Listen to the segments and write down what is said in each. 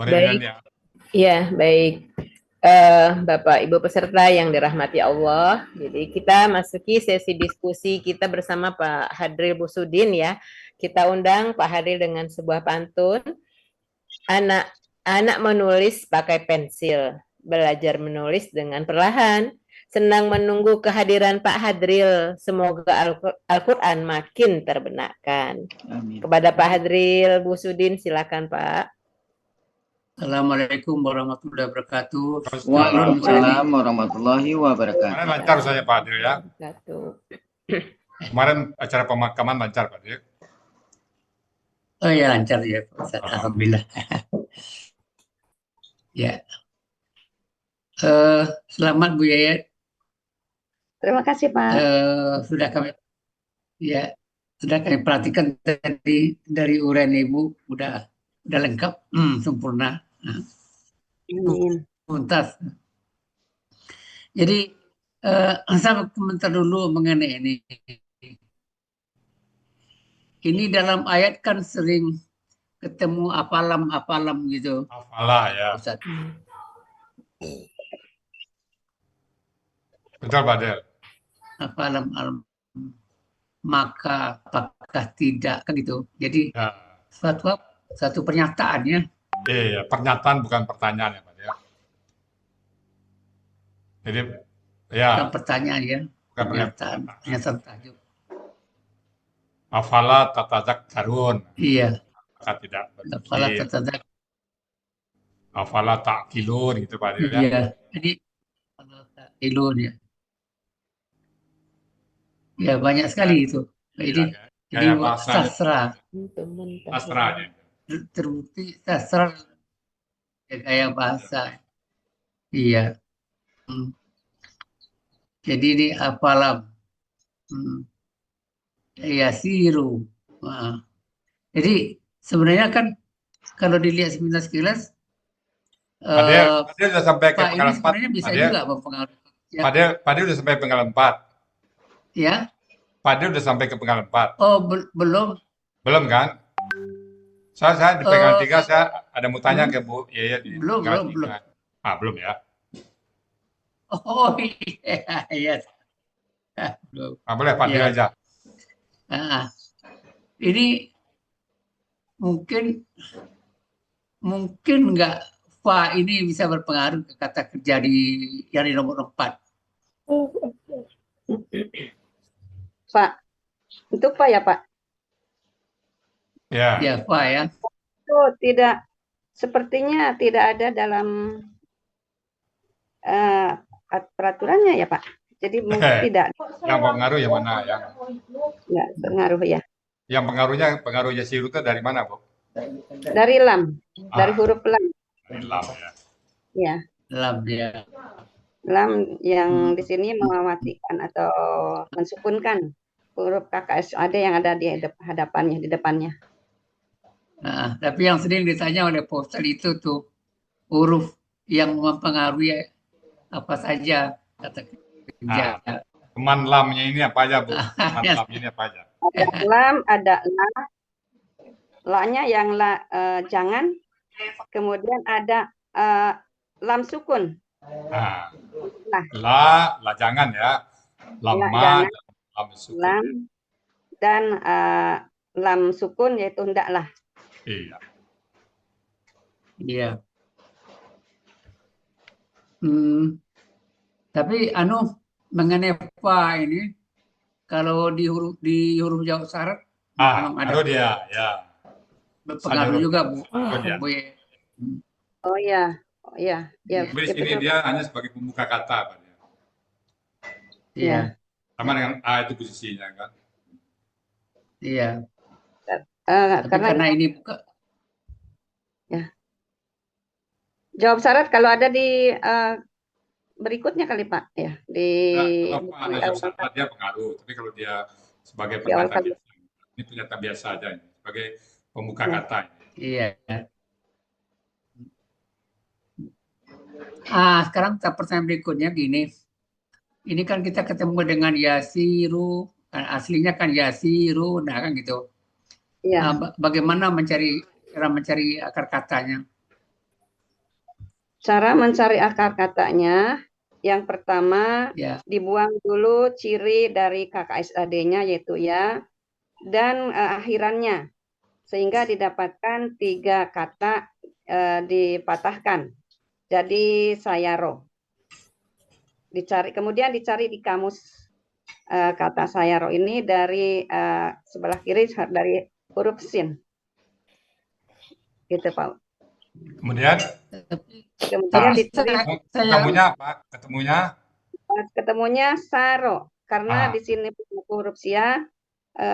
Baik, ya. ya baik. Bapak Ibu peserta yang dirahmati Allah. Jadi kita masuki sesi diskusi kita bersama Pak Hadril Busudin ya. Kita undang Pak Hadril dengan sebuah pantun. Anak menulis pakai pensil, belajar menulis dengan perlahan. Senang menunggu kehadiran Pak Hadril. Semoga Al-Quran makin terbenakkan. Amin. Kepada Pak Hadril Busudin, silakan Pak. Assalamualaikum warahmatullahi wabarakatuh. Waalaikumsalam warahmatullahi Kemarin wabarakatuh. lancar saya Pak Adil ya. Satu. Kemarin acara pemakaman lancar Pak Adil. Oh ya, lancar ya, Pak Ustaz. Alhamdulillah. Ya. Selamat Bu Yayat. Terima kasih Pak. Sudah kami perhatikan tadi dari uraian Ibu udah lengkap, sempurna. Amin. Tuntas. Jadi saya komentar dulu mengenai ini. Ini dalam ayat kan sering ketemu apalam gitu. Apalah ya. Ustaz. Betul Pak Adil. Apalam maka apakah tidak kan gitu. Jadi Ya. satu pernyataan ya. Iya, pernyataan bukan pertanyaan ya Pak Adil. Jadi ya. Bukan pertanyaan ya. Bukan Pernyataan tajuk. Afala tatadzakkarun. Iya. Maka tidak Afala berpikir. tatadzakkarun. Afala ta'qilun gitu Pak Adil ya. Iya. Jadi ilun ya. Ya banyak sekali itu. Jadi sastra. Sastra aja. Terbukti sastra gaya bahasa. Iya. Jadi ini apalam. Yasiru. Jadi sebenarnya kan kalau dilihat sekilas Adil udah sampai ke Pak ini pengalaman 4. sebenarnya bisa juga mempengaruhi. Ya. Pak Adil udah sampai pengalaman 4. Ya. Pak Adil udah sampai ke pengalaman 4. Oh, belum. Belum kan? Saya di pengalaman 3 saya ada mau tanya ke Bu Yaya di belum. Belum ya. Oh iya. Belum. Boleh Pak Adil aja. Ini mungkin nggak Fa ini bisa berpengaruh ke kata kerja yang di nomor 4. Pak, untuk Pak ya Pak? Ya. Ya Fa ya. Itu sepertinya tidak ada dalam peraturannya ya Pak. Jadi mungkin tidak. Yang pengaruh yang mana ya? Nggak pengaruh ya. Yang pengaruhnya siru itu dari mana Bu? Dari lam, dari huruf lam. Dari lam ya. Ya. Lam ya. Lam yang di sini mematikan atau mensukunkan huruf KKS ada yang ada di hadapannya, di depannya. Nah, tapi yang sering ditanya oleh Postal itu tuh huruf yang mempengaruhi apa saja kata kerja. Teman lamnya ini apa aja Bu? Teman lamnya ini apa aja? Ada lam, ada la. La-nya yang jangan. Kemudian ada lam sukun. La jangan ya. Lam sukun. Lam dan lam sukun yaitu hendaklah. Iya. Iya. Tapi mengenai fa ini kalau di huruf jawab syarat memang ada dia ya. Berpengaruh juga Bu. Oh ya. Ya. Di sini dia hanya sebagai pembuka kata Pak. Iya. Sama dengan A itu posisinya kan. Iya. Karena ini buka. Ya. Jawab syarat kalau ada di berikutnya kali Pak ya kalau ada jawab syarat dia pengaruh, tapi kalau dia sebagai pernyataan biasa, ini pernyataan biasa aja ini, sebagai pembuka kata. Iya. Sekarang pertanyaan berikutnya gini. Ini kan kita ketemu dengan yasiru, kan aslinya kan yasiru, nah kan gitu. Iya. Bagaimana cara mencari akar katanya? Cara mencari akar katanya, yang pertama Ya, dibuang dulu ciri dari KKSAD-nya yaitu ya dan akhirannya sehingga didapatkan 3 kata dipatahkan. Jadi sayaro. Kemudian dicari di kamus kata sayaro ini dari sebelah kiri dari huruf sin. Gitu, Pak. Kemudian Kemudian dicari ketemunya apa? ketemunya saro karena Ah. di sini huruf sia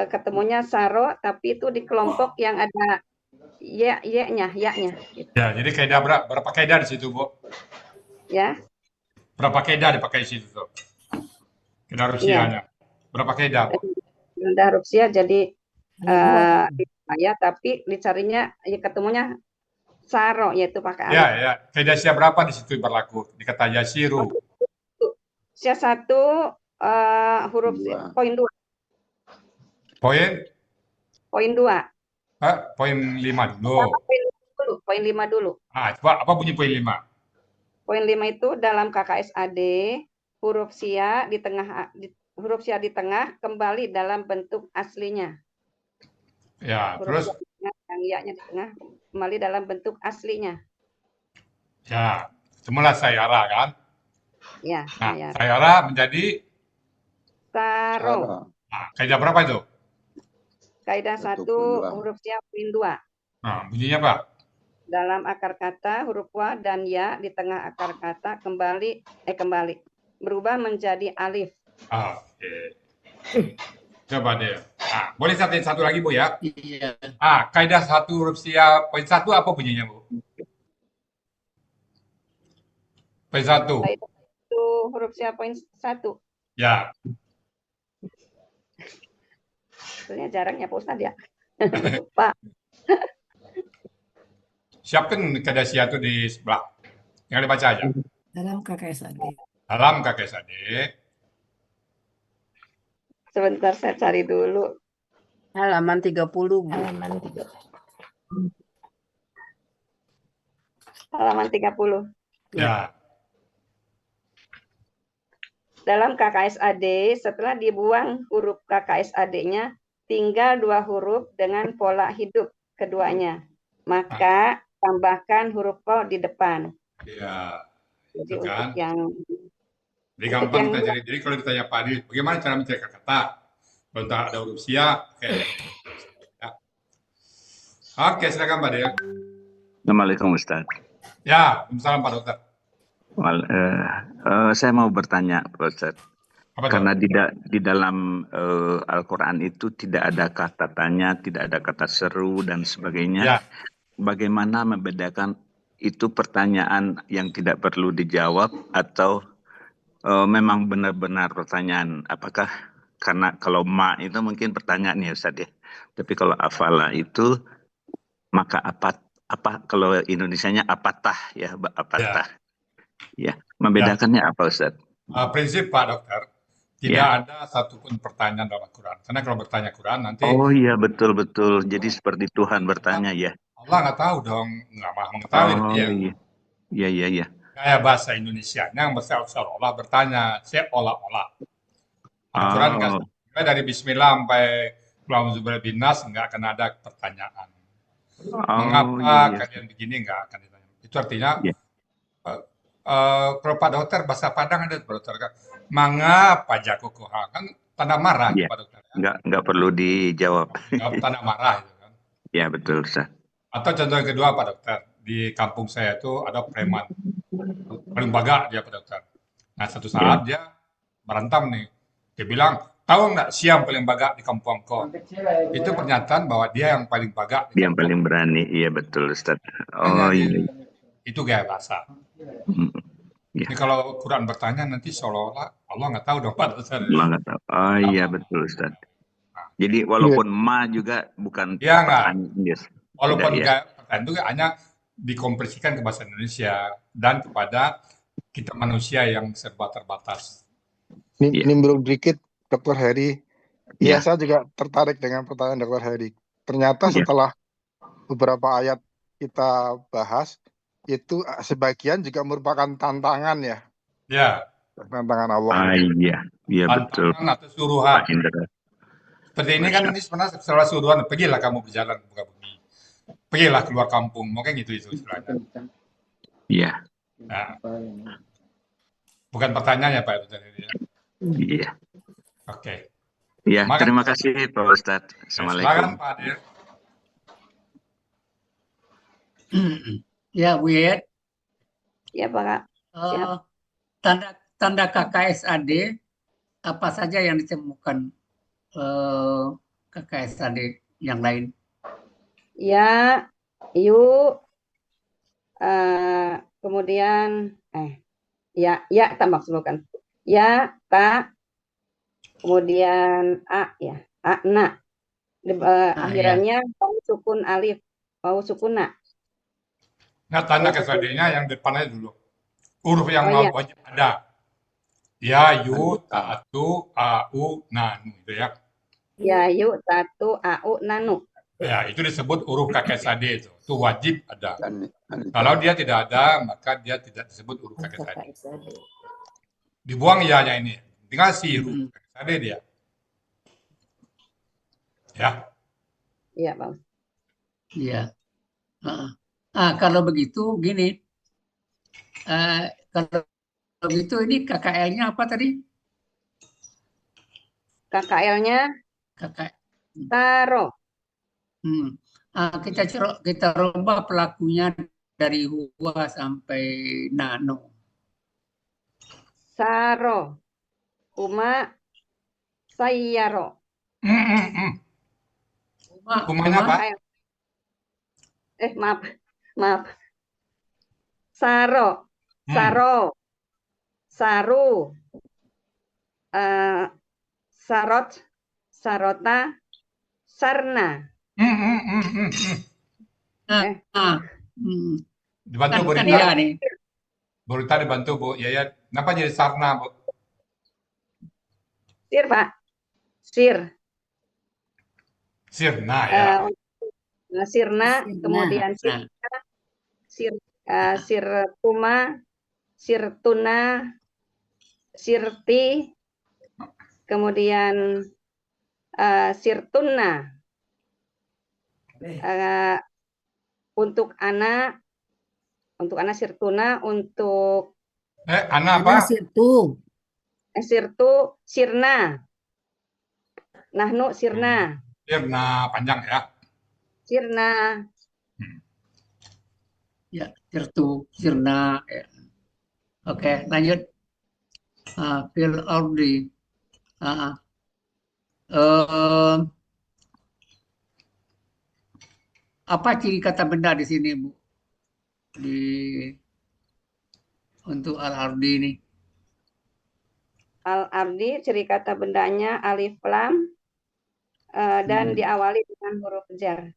ketemunya saro tapi itu di kelompok yang ada ya-nya. Gitu. Ya, jadi kaidah berapa kaidah di situ, Bu? Ya. Berapa kaidah dipakai di situ tuh? Kaidah Iya. rusianya. Berapa kaidah, Bu? Ada huruf sia jadi ya tapi dicarinya ya ketemunya saro yaitu pakai alif. Ya. Kaidah sia berapa di situ berlaku? Di kata yasiru. Sia 1 huruf poin 2. Poin 2. poin 5 dulu. Poin 5 dulu. Coba apa bunyi poin 5? Poin 5 itu dalam KKSAD huruf sia di tengah kembali dalam bentuk aslinya. Ya, Huruf terus yang ya-nya di tengah kembali dalam bentuk aslinya. ya, semula sayara kan? Ya, Nah, sayara menjadi saro. kaidah berapa itu? Kaidah 1 huruf sia poin 2. Nah, bunyinya apa? Dalam akar kata huruf wa dan ya di tengah akar kata kembali berubah menjadi alif. Oke. Coba deh. Boleh satu lagi, Bu ya? iya. Kaidah 1 huruf sia poin 1 apa bunyinya, Bu? Poin 1. Kaidah 1 huruf sia poin 1. Ya. Sebenarnya jarangnya Pak Ustadz ya. Lupa. Siapkan kaidah sia itu di sebelah. Tinggal dibaca aja. Dalam KKSAD. Dalam KKSAD. Sebentar saya cari dulu. Halaman 30, Bu. Halaman 30. Ya. Dalam KKSAD setelah dibuang huruf KKSAD-nya tinggal 2 huruf dengan pola hidup keduanya. Maka tambahkan huruf ko di depan. Iya. Jadi Itu kan. untuk yang Jadi gampang kita cari. Jadi kalau ditanya Pak Adil, bagaimana cara mencari kata? Kalau tak ada huruf sia, oke. Ya. Oke, silakan Pak Adil. Assalamualaikum Ustaz. Ya, salam Pak Dokter. Saya mau bertanya Pak Ustaz. Apa itu? Karena di dalam Al-Quran itu tidak ada kata tanya, tidak ada kata seru dan sebagainya. Ya. Bagaimana membedakan itu pertanyaan yang tidak perlu dijawab atau memang benar-benar pertanyaan? Apakah karena kalau ma itu mungkin pertanyaan ya Ustaz ya. Tapi kalau afala itu maka apa kalau Indonesianya apatah ya, apatah. Ya, membedakannya apa Ustaz? Prinsip Pak Dokter, tidak ada satupun pertanyaan dalam Al-Quran. Karena kalau bertanya Quran nanti. Oh iya betul. Jadi seperti Tuhan bertanya ya. Allah nggak tahu dong, nggak mau mengetahui dia. Iya. Kayak bahasa Indonesianya yang seolah-olah bertanya, seolah-olah. Al-Quran kan dari Bismillah sampai Alhamdulillah binas nggak akan ada pertanyaan. Mengapa kalian begini nggak akan ditanya. Itu artinya kalau Pak Dokter bahasa Padang ada Pak Dokter kan, mengapa jakukuha kan tanda marah Pak Dokter. Nggak perlu dijawab. Tanda marah itu kan. Ya betul Ustaz. Atau contoh yang kedua Pak Dokter, di kampung saya itu ada preman paling bagak dia Pak Dokter. Nah satu saat dia berantem nih, dia bilang tahu nggak siapa paling bagak di kampung kau? Itu pernyataan bahwa dia yang paling bagak. Dia yang paling berani, iya betul Ustaz. Oh iya. Itu gaya bahasa. Jadi kalau Quran bertanya nanti seolah-olah Allah nggak tahu dong Pak Dokter. Allah nggak tahu. Oh iya betul Ustaz. Jadi walaupun ma juga bukan pertanyaan. Yes. Walaupun pertanyaan itu hanya dikompresikan ke bahasa Indonesia dan kepada kita manusia yang serba terbatas. Nimbrung dikit Dr. Heri. Iya, saya juga tertarik dengan pertanyaan Dr. Heri. Ternyata setelah beberapa ayat kita bahas, itu sebagian juga merupakan tantangan ya, Ya, tantangan Allah. Iya, iya betul tantangan atau suruhan. Pak Indra. Seperti ini kan ini sebenarnya secara suruhan, pergilah kamu berjalan buka bumi. Pergilah keluar kampung, mungkin itu istilahnya. Iya, Nah, bukan pertanyaannya Pak itu tadi ya. iya. Oke. Iya, Maka- terima kasih Pak Ustadz. Silakan Assalamualaikum. Pak Adir. Ya, Bu Yayat. Ya Pak. Siap. Tanda KKSAD apa saja yang ditemukan KKSAD yang lain? Ya, yuk. Kemudian ya tak maksudkan. Ya, tak. Kemudian a ya, a na. Akhirannya wau sukun alif, wau sukun na. Nah, tanda KKSAD-nya yang depannya dulu. Huruf yang Oh, iya. wajib ada. Ya, yu, ta, tu, a, u, na, nu, gitu ya. Ya, yuk, tatu, au, nanu. Ya, itu disebut huruf KKSAD itu. Itu wajib ada. Kalau dia tidak ada, maka dia tidak disebut huruf KKSAD. Dibuang ya-nya ini. Tinggal si huruf KKSAD dia. Ya. Iya, Pak. Iya. Kalau begitu gini, kalau begitu ini KKL-nya apa tadi? KKL-nya KKL. taro. Kita rubah pelakunya dari huwa sampai nano. Saro. Kuma sayyaro. Kumanya apa? Maaf. Saro. Saro. Saru. Sarot. Sarota. Sarna. Dibantu Bu Kan Rita. dia nih. Bu Rita dibantu Bu Yayat. Kenapa jadi sarna, Bu? Sir, Pak. Sir. Sirna ya. Sirna, kemudian sirtuma, sirtuna, sirti, kemudian sirtuna. Untuk anak sirtuna, untuk anak apa? Sirtu. sirtu sirna. Nahnu sirna. Sirna panjang ya. Sirna. Ya, sirtu, sirna. Ya. Oke, lanjut. Fil ardi. Apa ciri kata benda di sini, Bu? Untuk al-ardi ini. Al-ardi ciri kata bendanya alif lam dan diawali dengan huruf jar.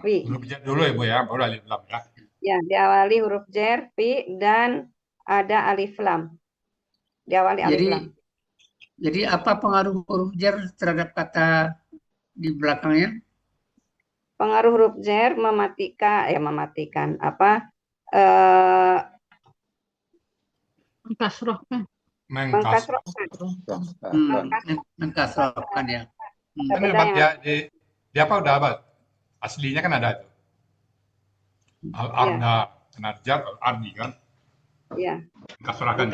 Huruf jar dulu ya Bu ya, baru alif lam ya. Ya, diawali huruf jar, fi, dan ada alif lam. Diawali alif lam. Jadi apa pengaruh huruf jar terhadap kata di belakangnya? Pengaruh huruf jar mematikan apa? Mengkasrohkan. Mengkasrohkan ya. Kan di apa udah apa? Aslinya kan ada itu. Al-arda, jar al-ardi kan? Iya. Mengkasrohkan.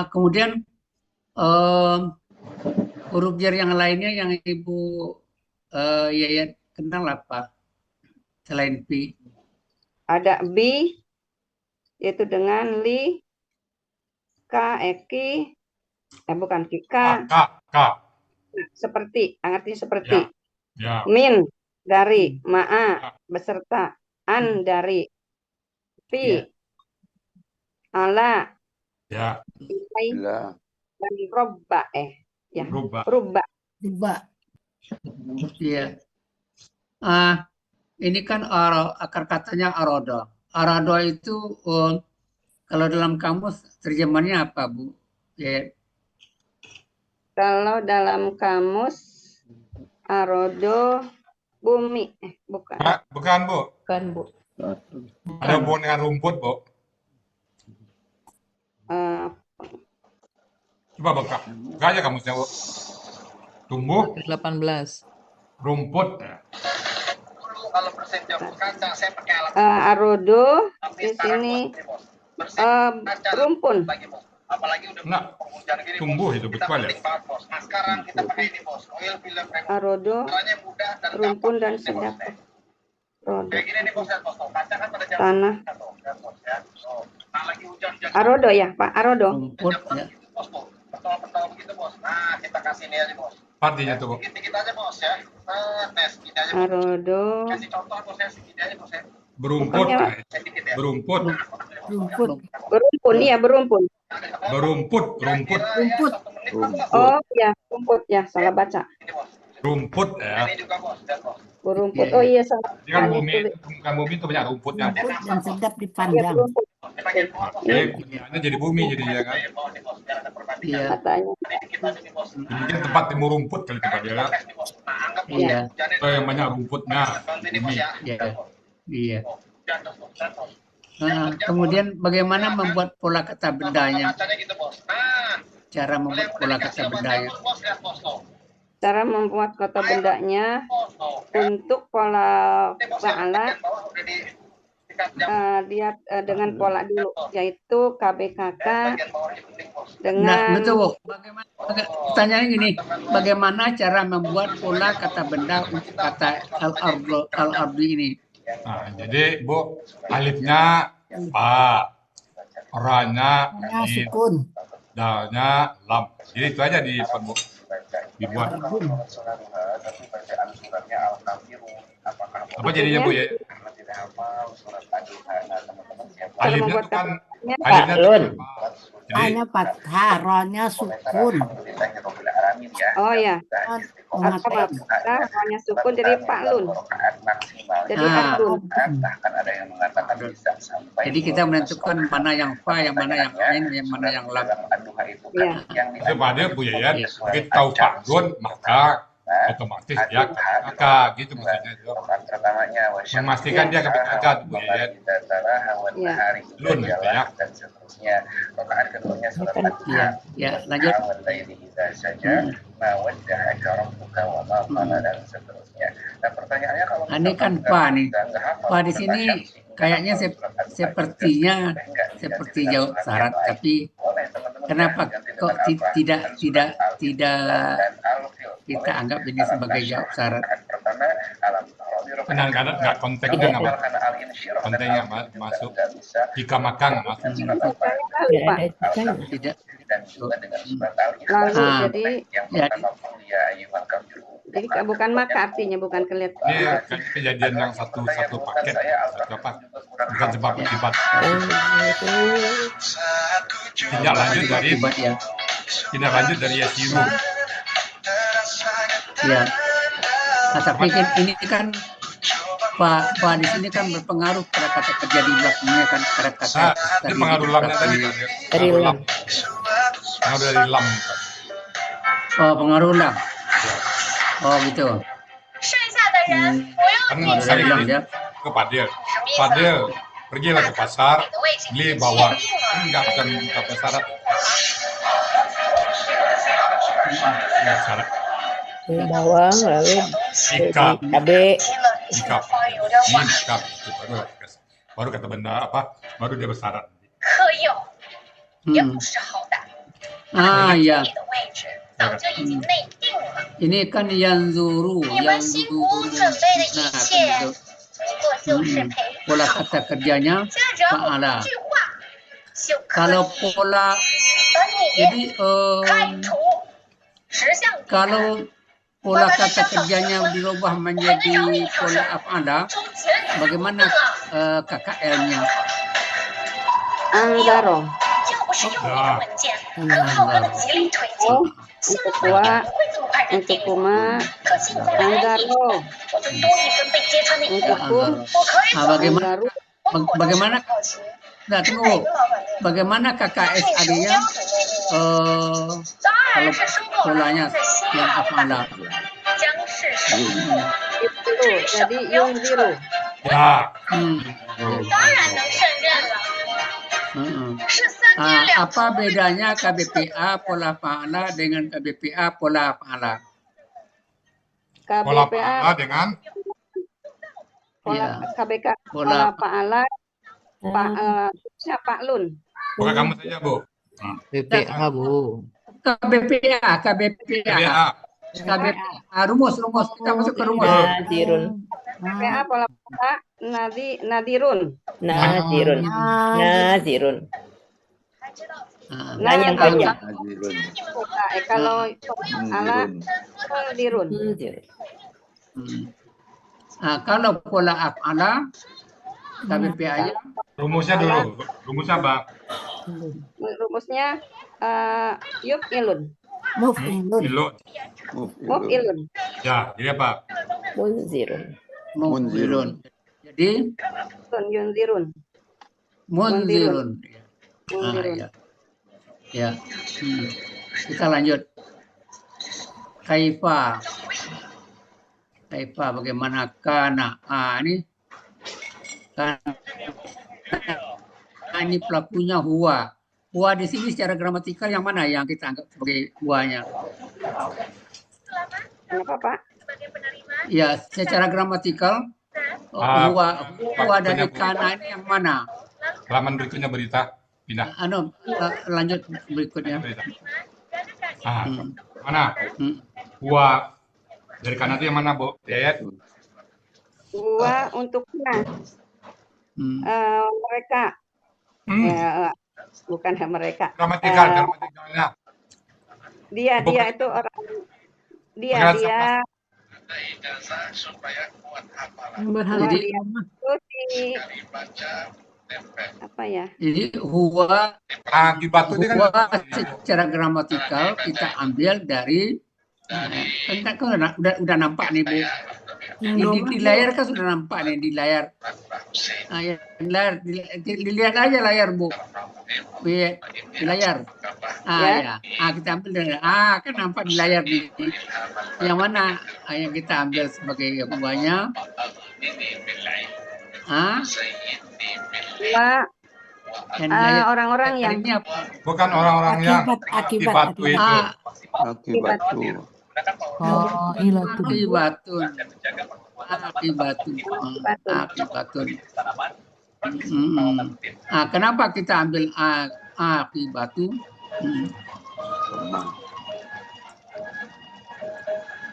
Kemudian huruf jar yang lainnya yang Ibu Yayat kenal apa? Selain P. Ada bi, yaitu dengan li, ka, eki, bukan kika. Seperti, artinya seperti. Ya. Min, dari, ma'a, beserta. An, dari. Fi, ala. Ya. Ilai, dan robba, Rubba. Iya. Ini kan akar katanya arodo. Arodo itu kalau dalam kamus terjemahannya apa, Bu? Ya. Kalau dalam kamus arodo Bumi. Bukan. Bukan, Bu. Bukan, Bu. Ada hubungan dengan rumput, Bu. Eh, Coba buka. Buka aja kamu, Bu. Tumbuh, 18. rumput. Arodo di sini rumpun. Nah, tumbuh itu betul ya. Arodo, rumpun dan sedap. Rodo. Tanah. Arodo ya, Pak. Arodo. Rumput ya. Artinya tuh, Bu. Arodo. Berumput. Bukannya- Berumput. Rumput. Berumpun, iya berumpun. Berumput. Rumput. Rumput. Oh ya, rumput ya, salah baca. Rumput ya. Berumput. Oh iya salah. Ini kan Tadi bumi, tulis. bukan bumi itu banyak rumputnya. Rumput dan sedap Iya dipandang. berumput. Jadi pertanyaannya jadi bumi jadi ya kan. Iya. Katanya. Mungkin tempat temu rumput kali kita bilang. Iya. Oh, yang banyak rumputnya. Bumi. Iya. Iya. Kemudian bagaimana membuat pola kata bendanya? Cara membuat pola kata bendanya. Cara membuat kata bendanya untuk pola fa'ala dia dengan pola dulu, yaitu KBKK Nah, dengan betul. Pertanyaannya gini, bagaimana cara membuat pola kata benda untuk kata al-ardi ini? Nah, jadi Bu, alifnya pa, ra-nya Ya, mim, sukun. dalnya lam. Jadi itu aja dibuat. Apa jadinya Bu ya? Alifnya itu kan alifnya itu Lun. pa. Jadi Hanya fathah, rohnya sukun. oh ya, Mengatain. hanya sukun jadi paklun. Jadi adun. Jadi kita menentukan mana yang fa, yang mana yang ain, yang mana yang lam. Ya. itu pada Bu Yayan, begitu tahu fa'lun maka otomatis dia KBKK gitu maksudnya itu. Memastikan dia KBKK Bu Yayan. Ya. Lun gitu ya. Iya, ya lanjut. Ini kan fa nih. Fa di sini kayaknya sepertinya seperti jawab syarat, tapi kenapa kok tidak kita anggap ini sebagai jawab syarat? Kadang-kadang nggak konteksnya nggak masuk. Konteksnya masuk. Jika makan nggak masuk. Tidak ada jikanya. Tidak. Lalu Ah. jadi bukan maka artinya bukan kelihatan. Ini kan kejadian yang satu paket, satu apa? Bukan sebab akibat. Tindak lanjut dari Akibat ya. tindak lanjut dari yasiru. Ya. Nah, tapi kan ini kan Pak di sini kan berpengaruh pada kata kerja di belakangnya kan, pada kata Nah, ini pengaruh lamnya tadi kan. Dari lam. Pengaruh dari lam. Kan. Oh, pengaruh lam. Oh, gitu. Kan saya lam ini ya. ke Padel, pergilah ke pasar, beli bawang. Enggak bukan syarat. Enggak syarat. Beli bawang, lalu Sikap. beli cabe. Sikap. Baru kata benda apa? Baru dia bersyarat. Ah, ya. Ini kan yang zuru. Nah, kan gitu. Pola kata kerjanya fa'ala. Kalau pola jadi kalau pola kata kerjanya dirubah menjadi pola af'ala, bagaimana KKL-nya? Anggaro. Nah, Oh, untuk kuah, untuk kuma, anggaro. Untuk kum, Bagaimana? anggaro. Bagaimana? Nah, tunggu. Bagaimana KKS adanya? Kalau polanya yang af'ala. Itu yunziru. Jadi yunziru. Ya. Hmm. Hmm. Apa bedanya KBPA pola pahala dengan KBPA pola pahala? Pola KBPA pahala dengan Iya. KBK Pola pola pahala Pak Lun. bukan kamu saja, Bu. BPA, Bu. KBPA. PBA. KBPA. Rumus. Kita masuk ke rumus. Nazirun. KBPA pola pahala nadirun. Nazirun. Nazirun. Nah, Nah, yang kalau panjang. Kalau ala dirun. Nazirun. kalau pola af'ala KBPA-nya Rumusnya dulu. Rumusnya apa? Rumusnya yuf ilun. Muf'ilun. Ilun. Muf ilun. Ya, jadi apa? Munzirun. munzirun. Jadi Yunzirun. munzirun. Munzirun. Ya. Kita lanjut. Kaifa bagaimana kana? Ini kan ini pelakunya huwa. Huwa di sini secara gramatikal yang mana yang kita anggap sebagai huwanya? Kenapa, Pak? Ya, secara gramatikal huwa dari kana ini yang mana? Halaman berikutnya berita. Pindah. Lanjut berikutnya. Berita. Mana? Huwa. Dari kanan itu yang mana, Bu? Yayat? Huwa untuknya. Mereka. Bukan mereka. Gramatikalnya. Dia itu orang. Dia Jadi apa ya? Jadi huwa akibat itu kan secara gramatikal kita ambil dari kan udah nampak nih, Bu. Di layar kan sudah nampak nih di layar. Dilihat aja layar, Bu. Di layar. Ya. Kita ambil dari kan nampak di layar nih. Yang mana yang kita ambil sebagai huwanya? Orang-orang yang bukan orang-orang yang akibat itu. Akibatun. Akibatun. Kenapa kita ambil akibatu?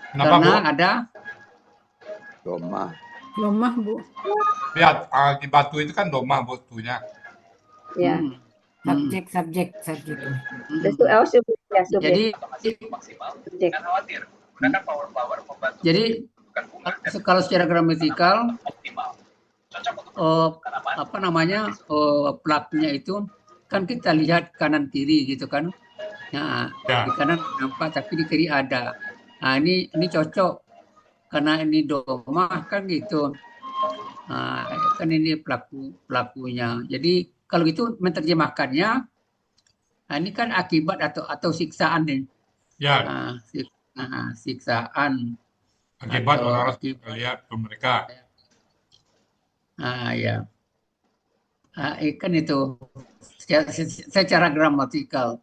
Kenapa, Karena Bu? ada Lemah, Bu. Lihat, akibatu itu kan domah butuhnya. ya. Subjek. Jadi kalau secara gramatikal pelakunya itu kan kita lihat kanan kiri gitu kan. Nah, di kanan nampak tapi di kiri ada. Nah, ini cocok karena ini domah kan gitu. Nah, kan ini pelakunya. Jadi kalau gitu menerjemahkannya, ini kan akibat atau siksaan nih. Ya. Siksaan. Akibat orang harus lihat ke mereka. Ya. Kan itu secara gramatikal.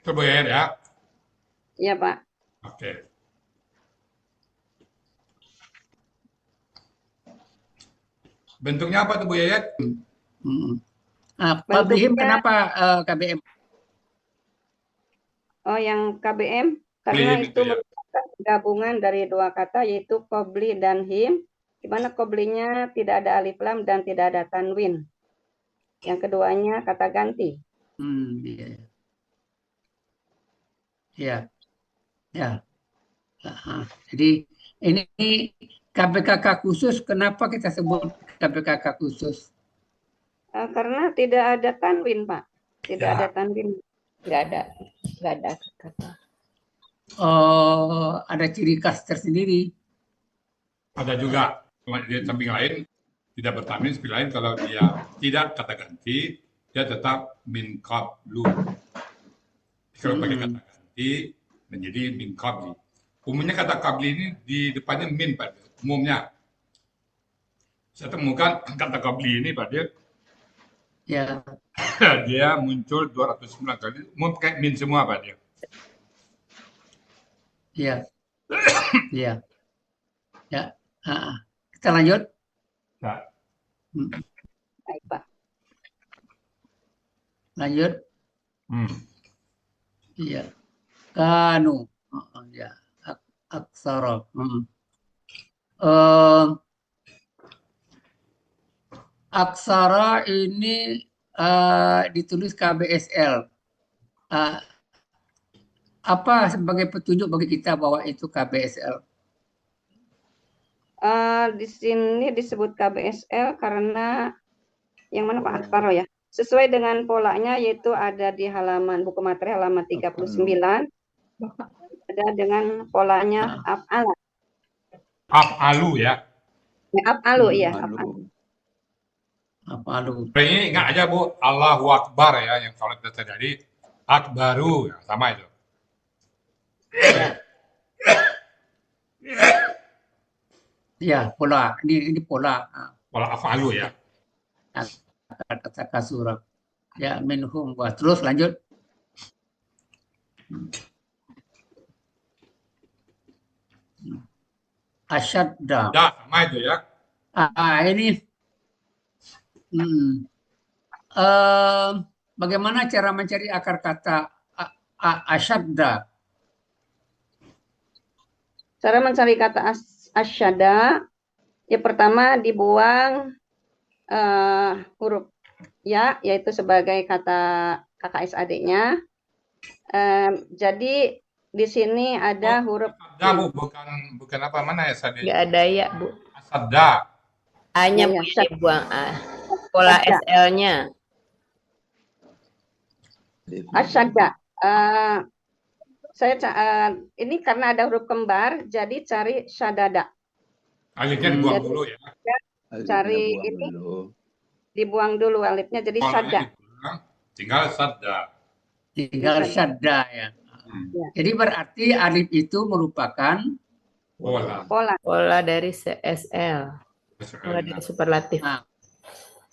Coba ya. Iya, Pak. Oke. Bentuknya apa tuh, Bu Yayat? Pabrihim kenapa KBM? Oh, yang KBM karena itu merupakan gabungan dari dua kata yaitu kobli dan him, di mana koblinya tidak ada alif lam dan tidak ada tanwin. Yang keduanya kata ganti. Ya. Jadi ini KPKK khusus, kenapa kita sebut KPKK khusus? Karena tidak ada tanwin, Pak. Tidak ada tanwin. Nggak ada kata. Ada ciri khas tersendiri. Ada juga di samping lain tidak bertanwin, samping lain kalau dia tidak kata ganti, dia tetap min qablu. Kalau pakai kata ganti menjadi min qabli. Umumnya kata qabli ini di depannya min, Pak. Umumnya. Saya temukan kata qabli ini, Pak, Ya, dia muncul 209 kali. Umum pakai min semua, Pak, dia. ya, ya, ya. Kita lanjut. Nah, Baik, Pak. Lanjut. Iya. Kanu. Ya. Aksara. Aksara ini ditulis KBSL. Apa sebagai petunjuk bagi kita bahwa itu KBSL? Di sini disebut KBSL karena yang mana Pak Aksara ya? Sesuai dengan polanya yaitu ada di buku materi halaman 39. Ada dengan polanya af'ala. af'alu ya. Af'alu ya. Af'alu. Ini ingat aja, Bu, Allahu Akbar ya, yang kalau kita terjadi akbaru, ya, sama itu. Ya, pola. Ini pola. Pola af'alu ya. Kata kasura. Ya, minhum. Terus lanjut. Asyadda. Ya, sama itu ya. Ini bagaimana cara mencari akar kata asyadda? Cara mencari kata asyada, ya pertama dibuang huruf ya, yaitu sebagai kata KKSAD-nya. Jadi di sini ada huruf Asadda, Bu, bukan apa mana ya tadi? Nggak ada ya, Bu. Asadda. A-nya Iya, punya dibuang A. Pola SL-nya. asyada. Ini karena ada huruf kembar, jadi cari syadada. Alifnya dibuang dulu ya. Cari ini, dibuang dulu alifnya, jadi syada. Tinggal sadda. Tinggal syadda ya. Jadi berarti alif itu merupakan Pola dari SL. Pola dari superlatif.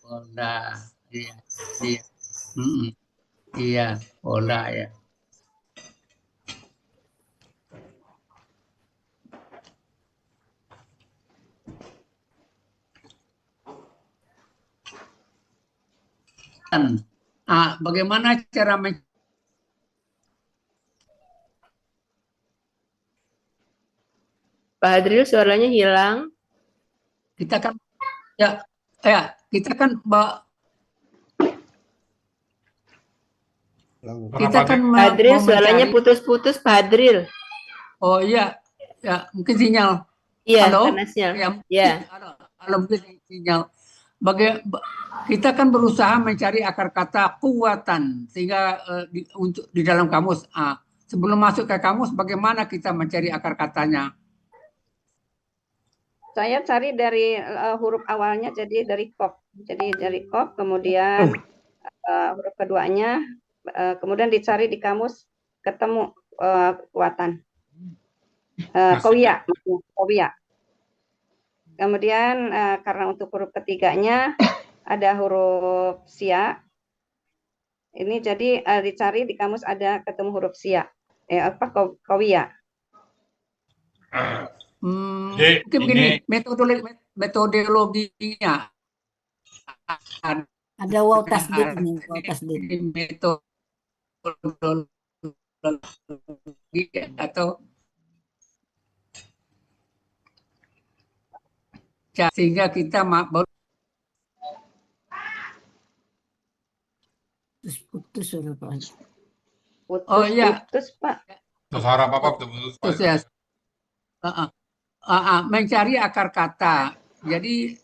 Pola. Iya. Iya. Iya, pola ya. Bagaimana cara Pak Hadril, suaranya hilang. kita kan kita kan Pak Hadril, suaranya putus-putus, Pak Hadril. Oh iya, ya mungkin sinyal. Iya, Halo? karena sinyal. Ya. Halo, mungkin sinyal. Kita kan berusaha mencari akar kata kuwatan sehingga untuk di dalam kamus. Sebelum masuk ke kamus, bagaimana kita mencari akar katanya? Saya cari dari huruf awalnya, jadi dari kof. Jadi dari kof, kemudian huruf keduanya, kemudian dicari di kamus, ketemu kekuatan. Kowia. Kemudian karena untuk huruf ketiganya ada huruf sia. Ini jadi dicari di kamus ada ketemu huruf sia. Kowia. Mungkin begini, metodologinya Ada waw tasdid nih, waw tasdid. Metodologi atau sehingga kita baru putus suara Pak. Putus, Pak. Suara Bapak putus. Ya. Mencari akar kata. Jadi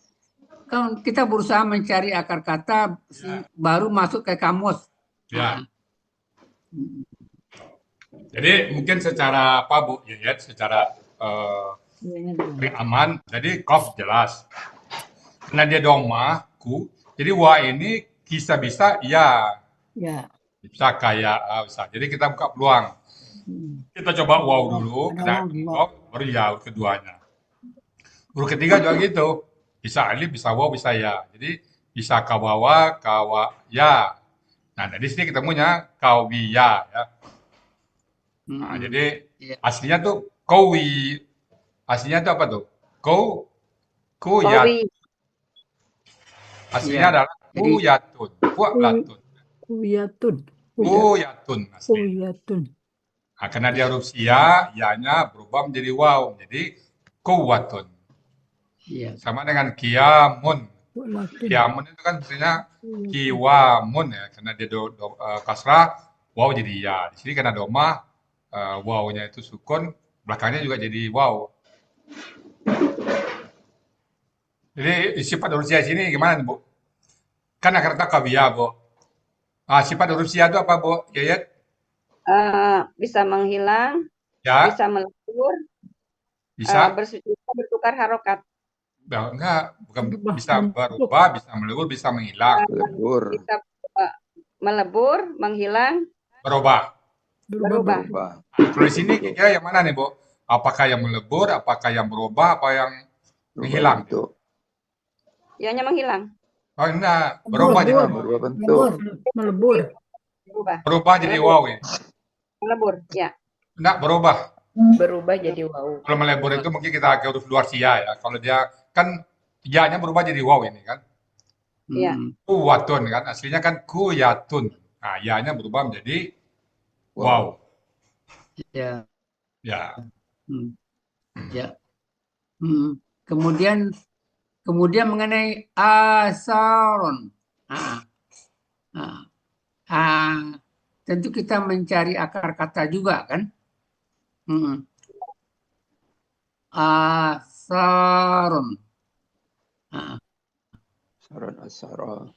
kan kita berusaha mencari akar kata baru masuk ke kamus. Ya. Jadi mungkin secara apa, Bu Yayat, secara aman, jadi kof jelas. Karena dia domah, ku, jadi wa ini bisa-bisa ya. Bisa kayak, bisa. Jadi kita buka peluang. Kita coba wow dulu, Ada kena wow dulu. wow, baru ya huruf keduanya. Huruf ketiga juga gitu. Bisa alif, bisa wow, bisa ya. Jadi bisa kawawa, kawa ya. Nah, dari sini ketemunya kawiya ya. Nah, jadi Ya. aslinya tuh kowi. Aslinya tuh apa tuh? Kuyat. Kowi. Aslinya Ya. adalah Jadi kuyatun. Kuatlatun. Kuyatun. Kuyatun asli. Kuyatun. Nah, karena dia huruf ya, ya-nya berubah menjadi waw. Jadi kuwatun. ya. Sama dengan kiamun. Kulatun. Kiamun itu kan maksudnya kiwamun ya. Karena dia kasrah, waw jadi ya. Di sini karena domah, wawnya itu sukun, belakangnya juga jadi waw. Jadi sifat huruf sia sini gimana nih, Bu? Kan akar kata kawiyah, Bu. Sifat huruf sia itu apa, Bu? Yayat? Bisa menghilang, Ya, bisa melebur, bisa? bisa bertukar harokat. Enggak, bukan Berubah bisa bentuk. berubah, bisa melebur, bisa menghilang. Lebur. Bisa melebur, menghilang, Berubah. berubah. Berubah. Kalau di sini kira-kira yang mana nih, Bu? Apakah yang melebur, apakah yang berubah, apa yang menghilang? Bentuk. Ianya menghilang, Oh, enggak, berubah jadi Melebur. Berubah bentuk. Melebur. berubah. berubah jadi waw ya. Melebur, ya. Enggak, berubah. Berubah jadi wow. Kalau melebur itu mungkin kita ke huruf luar sia ya. Kalau dia kan ya-nya berubah jadi waw ini kan. Iya. Kuwatun kan, aslinya kan kuyatun. Nah, ya-nya berubah menjadi waw. Ya. Ya. Ya. Kemudian mengenai asaron. Tentu kita mencari akar kata juga kan. Asaron. Saron asara.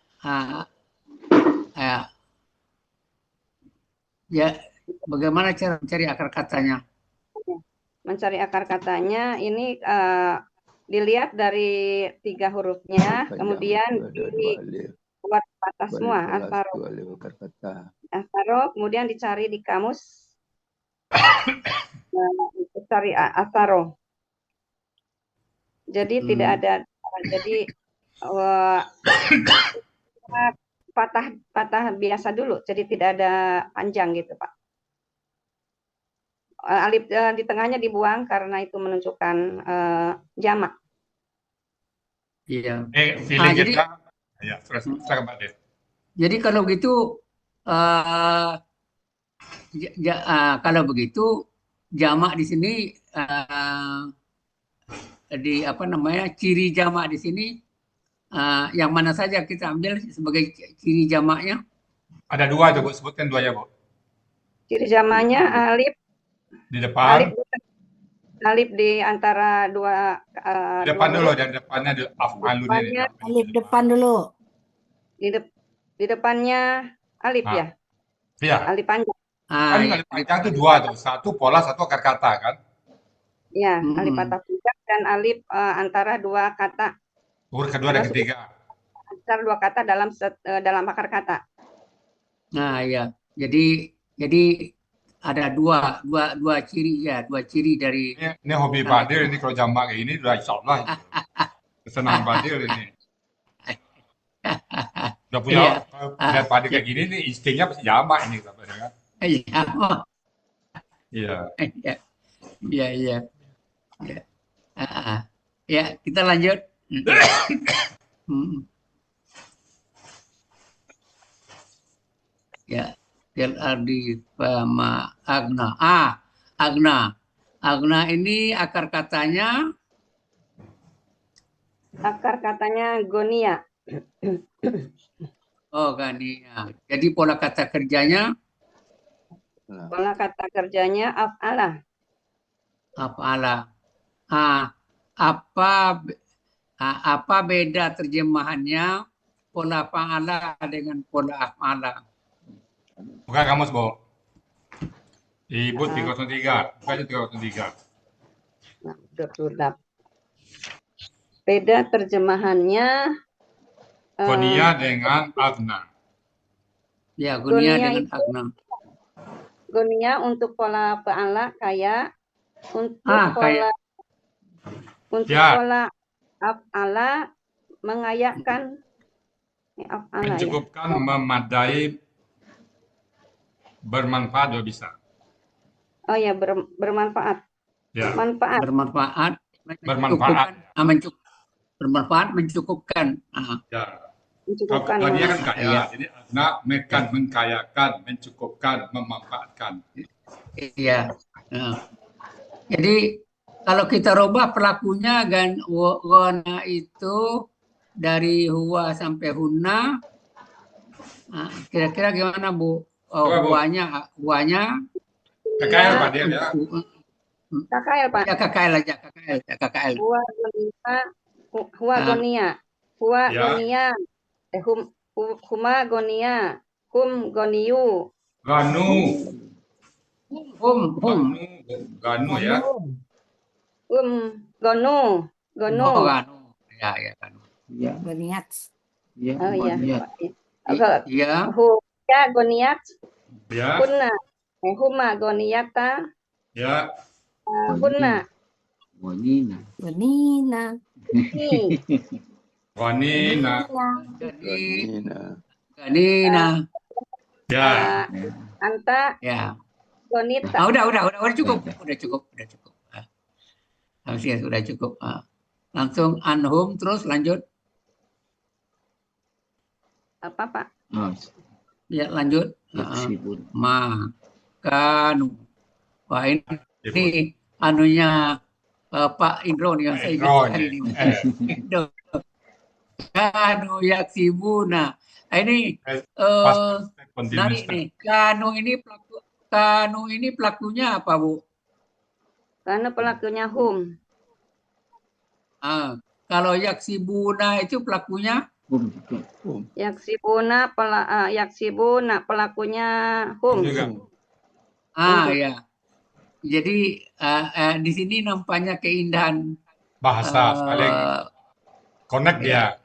Ya, bagaimana cara mencari akar katanya? Mencari akar katanya ini dilihat dari 3 hurufnya, kemudian dibuat patah semua, asaro, kemudian dicari di kamus, cari asaro. Jadi tidak ada, jadi patah biasa dulu, jadi tidak ada panjang gitu, Pak. Alif di tengahnya dibuang karena itu menunjukkan jamak. Iya. Feeling kita, ya, silakan Pak Des. Jadi kalau begitu, kalau begitu jamak di sini di apa namanya ciri jamak di sini yang mana saja kita ambil sebagai ciri jamaknya? Ada 2 tuh, Bu. Sebutkan 2-nya, Bu. Ciri jamaknya alif Di depan. Alif di antara dua. Di depan dulu, dan depannya di af'alun ini. Alif depan dulu. Di depannya alif ya? Iya. Alif panjang. Kan alif panjang itu 2 tuh. 1 pola, 1 akar kata kan? Iya, alif patah panjang dan alif antara 2 kata. Huruf kedua dan ketiga. Antara 2 kata dalam akar kata. Nah, ya. Jadi ada dua ciri ya, 2 ciri dari ini hobi Fadil ini kalau jamak kayak ini udah insyaallah kesenangan Fadil ini. Udah punya lihat Fadil kayak gini nih instingnya pasti jamak ini kan. Iya. Iya. Ya, kita lanjut. Ya, fil ardi fama agna. Agna. Agna ini akar katanya? Akar katanya gonia. Oh, gonia. Jadi pola kata kerjanya? Pola kata kerjanya af'ala. Af'ala. Apa beda terjemahannya pola fa'ala dengan pola af'ala? Bukan kamus, Bu. Ibu 303, bukannya 303. Nah, betul. Beda terjemahannya Gonia dengan agna. Ya, Gunia Gonia dengan itu Agna. Gonia untuk pola fa'ala kaya, untuk Kayak pola af'ala mengayakkan af'ala ya. Mencukupkan, memadai, bermanfaat juga bisa. Oh ya, bermanfaat. Ya. Manfaat. bermanfaat, Bermanfaat. bermanfaat, mencukupkan. Ya. Mencukupkan. Kalau dia kan kaya, Iya. jadi Agna mengkayakan, mencukupkan, memanfaatkan. Iya. Nah, jadi kalau kita rubah pelakunya gona itu dari huwa sampai hunna, kira-kira gimana Bu? Coba, Bu. Huanya KKL Pak dia ya. KKL Pak. ya KKL aja, KKL. Huwa gonia. Huwa Ya. gonia. Huma gonia. Hum goniyu. Ganu. Ganu ya. Gonu. Oh, Ganu. Ya, Ganu. Ya. Berniat. Ya. Oh iya. Iya. Huya goniat. Ya. Kunna. Huma goniata. Ya. Kunna. Wanina. Benina. Wanina. Ganina. Ya. Anta. Ya. Gonita. Udah cukup. Sudah cukup. Langsung anhum terus lanjut. Apa Pak? Ya, lanjut. Makanu. Wah, ini anunya Pak Indro nih yang saya ingat sekali ini. Kanu yaksibuna. Ini menarik nih. Kanu ini pelakunya apa, Bu? Karena pelakunya hum. Kalau yaksibuna itu pelakunya Yaksibuna pelakunya hum. Ya. Jadi di sini nampaknya keindahan bahasa saling connect dia.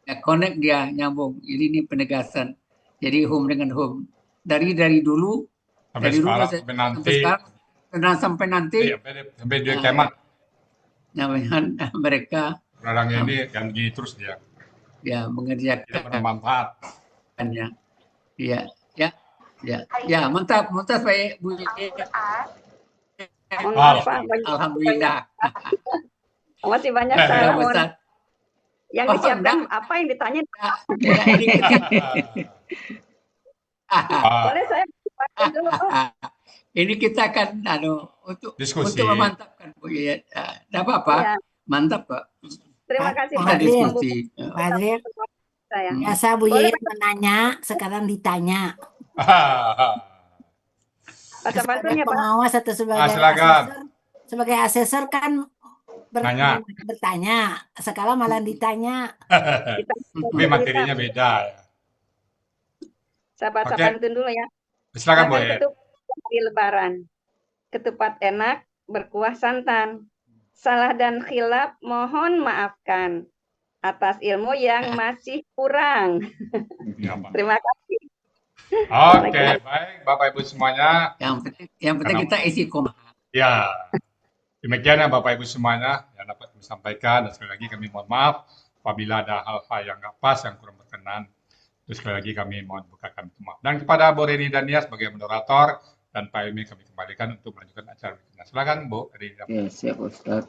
Ya, connect dia, nyambung. Ini penegasan. Jadi hum dengan hum. Dari dulu Sampai sekarang, sampai nanti sampai dia kiamat. Namanya mereka Orangnya ini yang gini terus dia. Ya, mengerjakan. Tidak bermanfaat. Ya, mantap Pak Bu. Alhamdulillah. Masih banyak salah. Yang disiapkan apa yang ditanya? Boleh saya dulu? Ini kita akan untuk memantapkan Bu ya. Tidak apa-apa. Ya. Mantap Pak. Terima kasih Pak diskusi. Hadir. Biasa Bu Yaya menanya, sekarang ditanya. Sebagai pengawas atau sebagai asesor, sebagai asesor kan bertanya, sekarang malah ditanya. Tapi materinya beda ya. Sahabat pantun dulu ya. Silakan Bu. Di Lebaran, ketupat enak berkuah santan. Salah dan khilaf mohon maafkan atas ilmu yang masih kurang. Terima kasih. Oke, baik Bapak Ibu semuanya. Yang penting kita isi koma. Ya. Demikian ya Bapak Ibu semuanya yang dapat kami sampaikan, dan sekali lagi kami mohon maaf apabila ada hal-hal yang nggak pas, yang kurang berkenan. Terus sekali lagi kami mohon bukakan maaf. Dan kepada Bu Reni Dania sebagai moderator dan Pak Ilmi kami kembalikan untuk melanjutkan acara. Silakan Bu Reni. Ya, siap Ustaz.